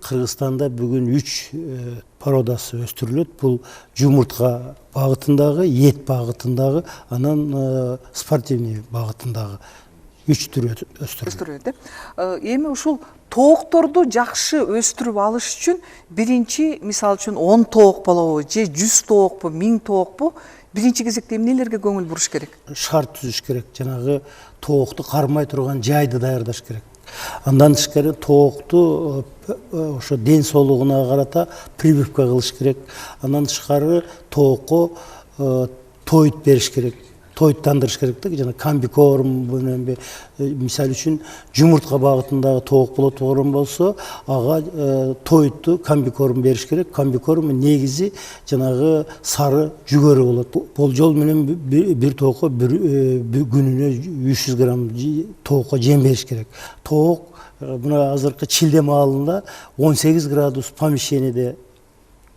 Кыргызстанда бүгүн 3 породасы өстүрүлөт. Бул жумуртка багытындагы, эт багытындагы, анан спортивный багытындагы 3 түр өстүрүлөт. Эми ушул тоокторду жакшы өстүрүп алыш үчүн биринчи, мисалы үчүн 10 тоок болобу, же 100 тоокпу, 1000 тоокпу, биринчи кезекте эмнелерге көңүл буруш керек? Шарт түзүш керек. Жанагы тоокту кармай турган жайды даярдаш керек. Андан тышкары тоокту ошо ден соолугуна карата прививка кылыш керек. Андан тышкары тоокко тоют бериш керек. Тоюттандырыш керек да, жана комбикорм менен мисалы үчүн жумуртка багытындагы тоок болот турган болсо, ага тоютту комбикорм бериш керек. Комбикорм негизи жанагы сары жүгөрү болот. Болжол менен бир тоокко күнүнө 300 грамм тоокко жем бериш керек. Тоок мына азыркы чилде маалында 18 градус помещениеде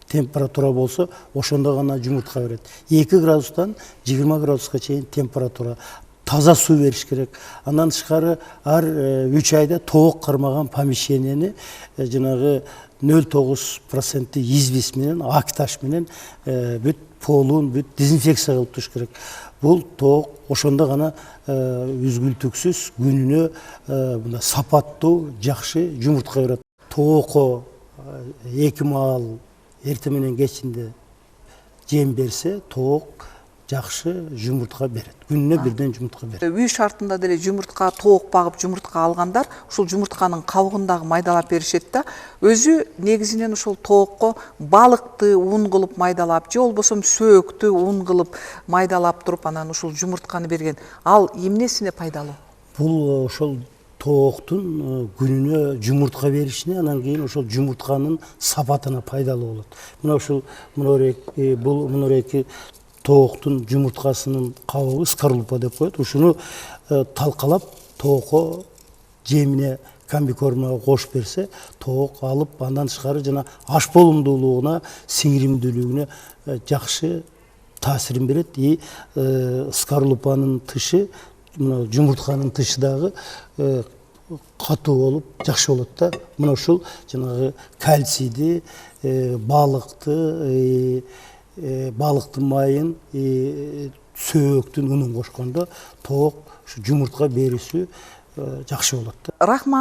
температура болсо, ошондо гана жумуртка берет. 2 градустан 20 градуска чейин температура. Таза суу бериш керек. Андан тышкары ар 3 айда тоок кармаган помещениени жанагы 0,9% известь менен, ак таш менен бүт полун дезинфекция кылып туруш керек. Бул тоок ошондо гана үзгүлтүксүз күнүнө мына сапаттуу, жакшы жумуртка берет. Тоокко 2 маал эртең менен кечинде жем берсе, тоок жакшы жумуртка берет. Күнүнө бирден жумуртка берет. Үй шартында деле жумуртка тоок багып жумуртка алгандар ушул жумуртканын кабыгындагы майдалап беришет да, өзү негизинен ушул тоокко балыкты ун кылып майдалап, же болбосо сөөктү ун кылып майдалап туруп анан ушул жумуртканы берген. Ал эмнесине пайдалуу? Бул ошол тооктун күнүнө жумуртка беришине, анан кийин ошол жумуртканын сапатына пайдалуу болот. Мына ушул мунуреки тооктун жумурткасынын кабыгы скорлупа деп коет. Ушуну талкалап тоокко жемине комбикормуна кошуп берсе, тоок алып, андан тышкары жана аш болумдуулугуна, сиңиримдүүлүгүнө жакшы таасирин берет. И скорлупанын тышы, мына жумуртканын тышы дагы катуу болуп, жакшы болот да. Мына ушул жанагы кальцийди, балыктын майын, сөөктүн унун кошкондо тоок жумуртка берүүсү жакшы болот да. Рахмат.